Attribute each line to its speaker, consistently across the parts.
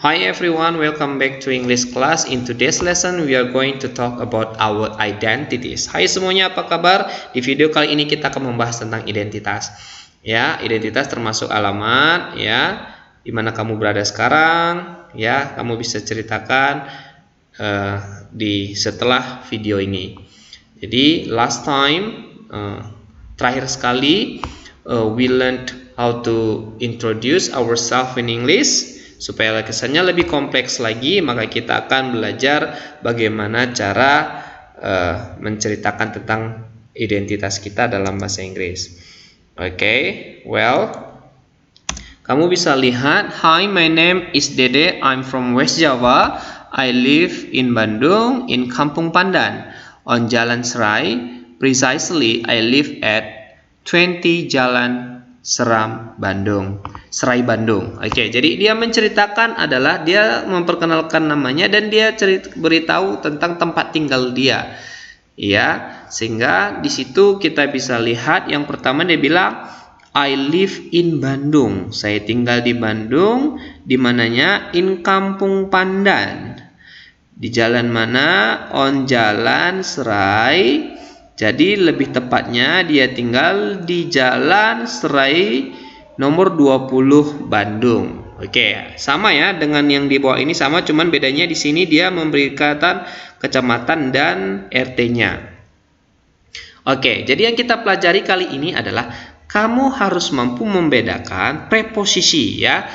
Speaker 1: Hi everyone, welcome back to English class. In today's lesson, we are going to talk about our identities. Hai semuanya, apa kabar? Di video kali ini kita akan membahas tentang identitas. Ya, identitas termasuk alamat, ya, di mana kamu berada sekarang, ya, kamu bisa ceritakan di setelah video ini. Jadi last time, terakhir sekali, we learned how to introduce ourselves in English. Supaya kesannya lebih kompleks lagi, maka kita akan belajar bagaimana cara menceritakan tentang identitas kita dalam bahasa Inggris. Oke, well, kamu bisa lihat, Hi, my name is Dede. I'm from West Java. I live in Bandung, in Kampung Pandan, on Jalan Serai. Precisely, I live at 20 Jalan Seram Bandung, Serai Bandung. Oke, jadi dia menceritakan adalah dia memperkenalkan namanya dan dia beritahu tentang tempat tinggal dia. Ya, sehingga di situ kita bisa lihat yang pertama dia bilang I live in Bandung. Saya tinggal di Bandung, di mananya in Kampung Pandan. Di jalan mana? On Jalan Serai. Jadi lebih tepatnya dia tinggal di Jalan Serai nomor 20 Bandung. Oke, sama ya dengan yang di bawah ini sama, cuman bedanya di sini dia memberikan kecamatan dan RT-nya. Oke, jadi yang kita pelajari kali ini adalah kamu harus mampu membedakan preposisi ya,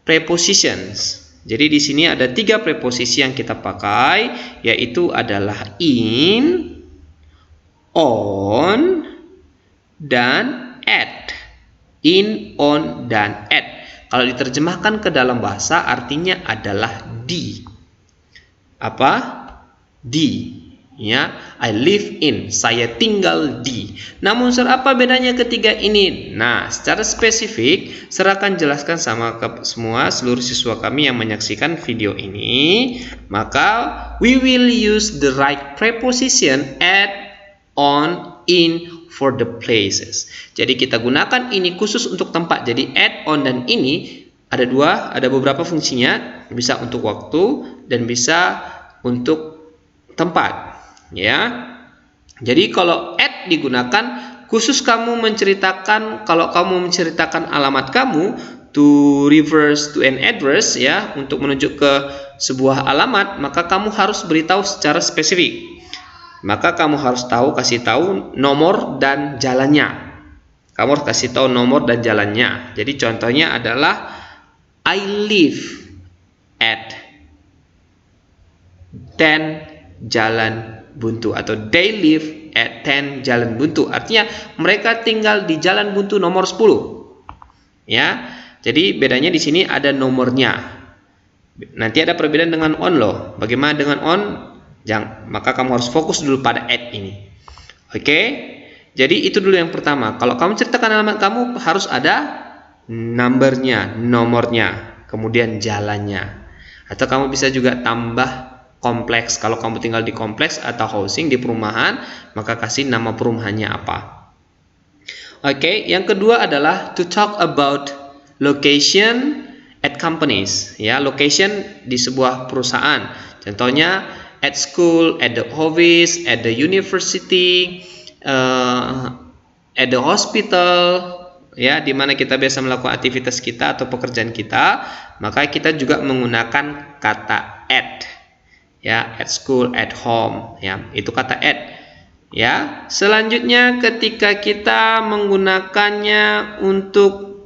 Speaker 1: prepositions. Jadi di sini ada 3 preposisi yang kita pakai, yaitu adalah in, on, dan at. In, on, dan at. Kalau diterjemahkan ke dalam bahasa artinya adalah di. Apa? Di. Ya, I live in. Saya tinggal di. Namun apa bedanya ketiga ini? Nah, secara spesifik saya akan jelaskan sama semua seluruh siswa kami yang menyaksikan video ini. Maka we will use the right preposition at, on, in for the places. Jadi kita gunakan ini khusus untuk tempat. Jadi at, on, dan ini ada beberapa fungsinya. Bisa untuk waktu dan bisa untuk tempat. Ya. Jadi kalau at digunakan khusus kamu menceritakan, kalau kamu menceritakan alamat kamu, to reverse to an address ya, untuk menunjuk ke sebuah alamat, maka kamu harus beritahu secara spesifik. Maka kamu harus kasih tahu nomor dan jalannya. Kamu harus kasih tahu nomor dan jalannya. Jadi contohnya adalah I live at 10 Jalan Buntu, atau they live at 10 Jalan Buntu. Artinya mereka tinggal di Jalan Buntu nomor 10. Ya. Jadi bedanya di sini ada nomornya. Nanti ada perbedaan dengan on loh. Bagaimana dengan on? Maka kamu harus fokus dulu pada at ini. Oke? Jadi itu dulu yang pertama. Kalau kamu ceritakan alamat kamu harus ada numbernya, nomornya, kemudian jalannya. Atau kamu bisa juga tambah kompleks. Kalau kamu tinggal di kompleks atau housing di perumahan, maka kasih nama perumahannya apa. Oke, yang kedua adalah to talk about location at companies. Ya, location di sebuah perusahaan. Contohnya at school, at the office, at the university, at the hospital, ya, di mana kita biasa melakukan aktivitas kita atau pekerjaan kita, maka kita juga menggunakan kata at. Ya, at school, at home, ya, itu kata at. Ya, selanjutnya ketika kita menggunakannya untuk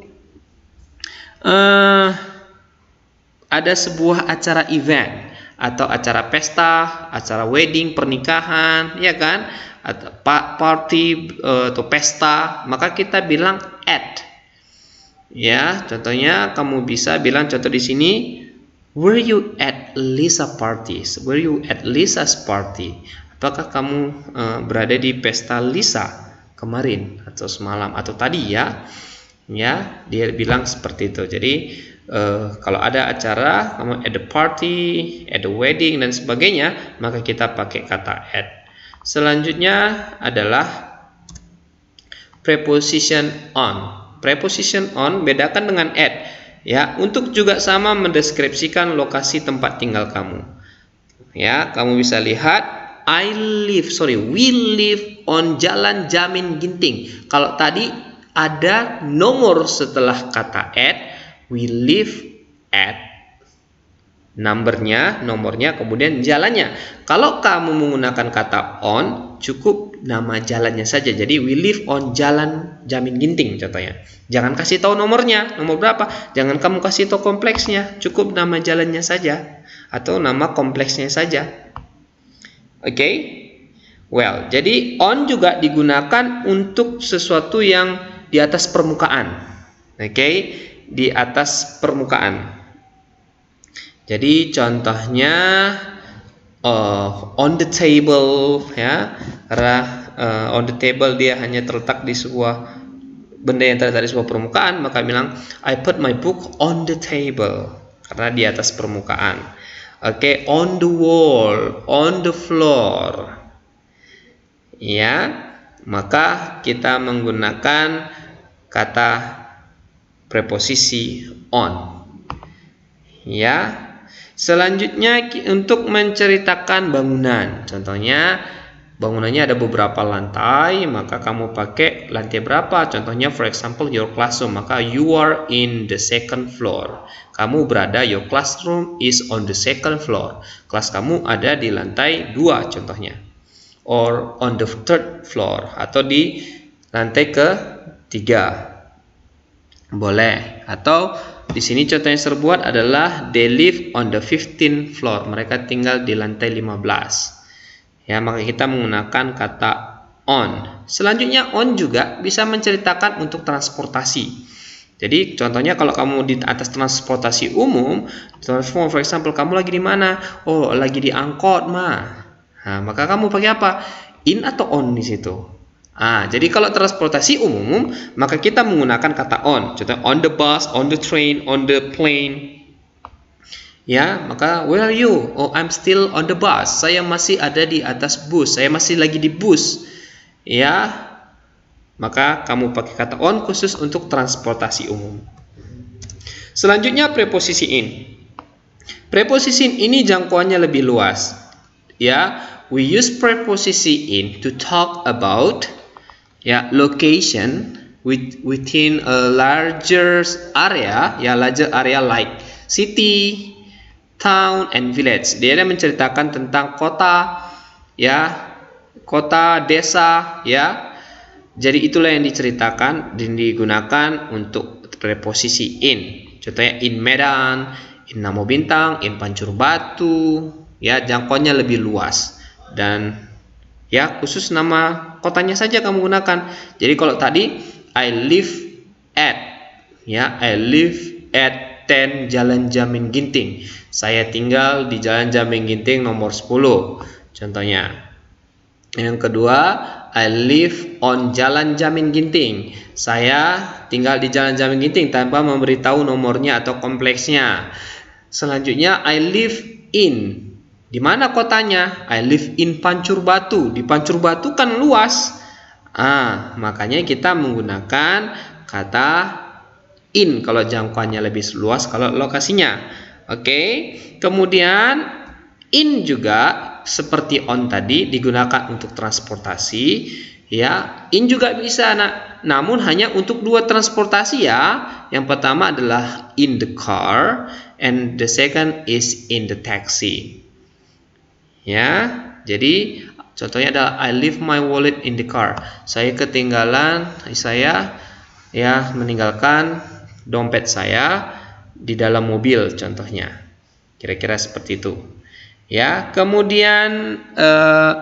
Speaker 1: ada sebuah acara event atau acara pesta, acara wedding, pernikahan, ya kan? Atau party atau pesta, maka kita bilang at. Ya, contohnya kamu bisa bilang contoh di sini, were you at Lisa parties? Were you at Lisa's party? Apakah kamu berada di pesta Lisa kemarin atau semalam atau tadi ya? Ya, dia bilang seperti itu. Jadi kalau ada acara, kamu at the party, at the wedding dan sebagainya, maka kita pakai kata at. Selanjutnya adalah preposition on. Preposition on bedakan dengan at. Ya, untuk juga sama mendeskripsikan lokasi tempat tinggal kamu. Ya, kamu bisa lihat we live on Jalan Jamin Ginting. Kalau tadi ada nomor setelah kata at, we live at, nomornya, kemudian jalannya. Kalau kamu menggunakan kata on, cukup nama jalannya saja. Jadi we live on Jalan Jamin Ginting contohnya. Jangan kasih tahu nomornya, nomor berapa. Jangan kamu kasih tahu kompleksnya, cukup nama jalannya saja atau nama kompleksnya saja. Oke? Well, jadi on juga digunakan untuk sesuatu yang di atas permukaan. Oke? Di atas permukaan. Jadi contohnya on the table, ya, karena on the table dia hanya terletak di sebuah benda yang terletak di sebuah permukaan, maka bilang I put my book on the table, karena di atas permukaan. Oke, on the wall, on the floor, ya, maka kita menggunakan kata preposisi on, ya. Selanjutnya untuk menceritakan bangunan. Contohnya bangunannya ada beberapa lantai, maka kamu pakai lantai berapa. Contohnya for example your classroom, maka you are in the second floor. Kamu berada, your classroom is on the second floor. Kelas kamu ada di lantai 2 contohnya. Or on the third floor, atau di lantai ke-3. Boleh. Atau di sini contoh yang serbuat adalah they live on the 15th floor. Mereka tinggal di lantai 15. Ya, maka kita menggunakan kata on. Selanjutnya on juga bisa menceritakan untuk transportasi. Jadi contohnya kalau kamu di atas transportasi umum, for example kamu lagi di mana? Oh, lagi di angkot, mah. Nah, maka kamu pakai apa? In atau on di situ. Jadi kalau transportasi umum, maka kita menggunakan kata on. Contoh on the bus, on the train, on the plane. Ya, maka where are you? Oh, I'm still on the bus. Saya masih ada di atas bus. Saya masih lagi di bus. Ya, maka kamu pakai kata on khusus untuk transportasi umum. Selanjutnya preposisi in. Preposisi in ini jangkauannya lebih luas. Ya, we use preposisi in to talk about location within a larger area, larger area like city, town, and village. Dia menceritakan tentang kota, kota, desa, Jadi itulah yang diceritakan dan digunakan untuk preposisi in. Contohnya in Medan, in Namo Bintang, in Pancur Batu, jangkauannya lebih luas dan khusus nama kotanya saja kamu gunakan. Jadi kalau tadi I live at, I live at 10 Jalan Jamin Ginting. Saya tinggal di Jalan Jamin Ginting nomor 10. Contohnya. Yang kedua, I live on Jalan Jamin Ginting. Saya tinggal di Jalan Jamin Ginting tanpa memberitahu nomornya atau kompleksnya. Selanjutnya, I live in. Di mana kotanya? I live in Pancur Batu. Di Pancur Batu kan luas. Makanya kita menggunakan kata in kalau jangkauannya lebih luas kalau lokasinya. Oke. Kemudian in juga seperti on tadi digunakan untuk transportasi, In juga bisa, namun hanya untuk 2 transportasi Yang pertama adalah in the car and the second is in the taxi. Jadi contohnya adalah I leave my wallet in the car. Saya meninggalkan dompet saya di dalam mobil contohnya. Kira-kira seperti itu. Kemudian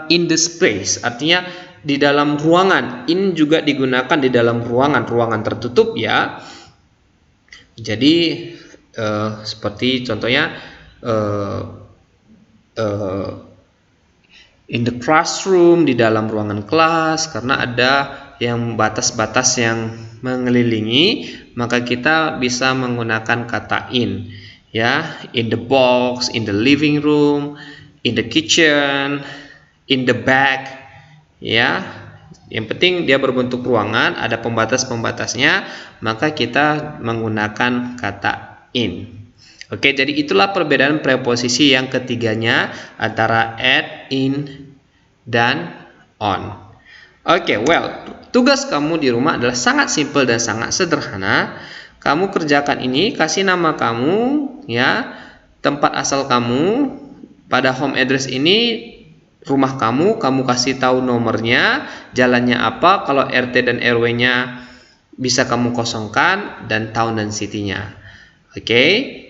Speaker 1: in the space artinya di dalam ruangan. In juga digunakan di dalam ruangan tertutup Jadi seperti contohnya in the classroom, di dalam ruangan kelas, karena ada yang batas-batas yang mengelilingi, maka kita bisa menggunakan kata in. In the box, in the living room, in the kitchen, in the back. Yang penting dia berbentuk ruangan, ada pembatas-pembatasnya, maka kita menggunakan kata in. Oke, jadi itulah perbedaan preposisi yang ketiganya antara at, in, dan on. Oke, well, tugas kamu di rumah adalah sangat simpel dan sangat sederhana. Kamu kerjakan ini, kasih nama kamu, ya, tempat asal kamu. Pada home address ini rumah kamu kasih tahu nomornya, jalannya apa, kalau RT dan RW-nya bisa kamu kosongkan, dan town dan city-nya. Oke,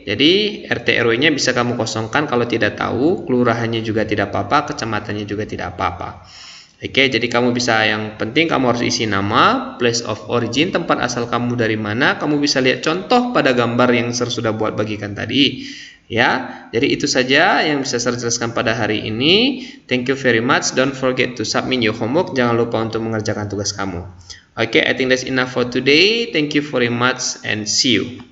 Speaker 1: jadi RT RW-nya bisa kamu kosongkan kalau tidak tahu, kelurahannya juga tidak apa-apa, kecamatannya juga tidak apa-apa. Oke, jadi kamu bisa, yang penting kamu harus isi nama, place of origin, tempat asal kamu dari mana. Kamu bisa lihat contoh pada gambar yang saya sudah buat bagikan tadi. Ya, jadi itu saja yang bisa saya jelaskan pada hari ini. Thank you very much. Don't forget to submit your homework. Jangan lupa untuk mengerjakan tugas kamu. Oke, I think that's enough for today. Thank you very much and see you.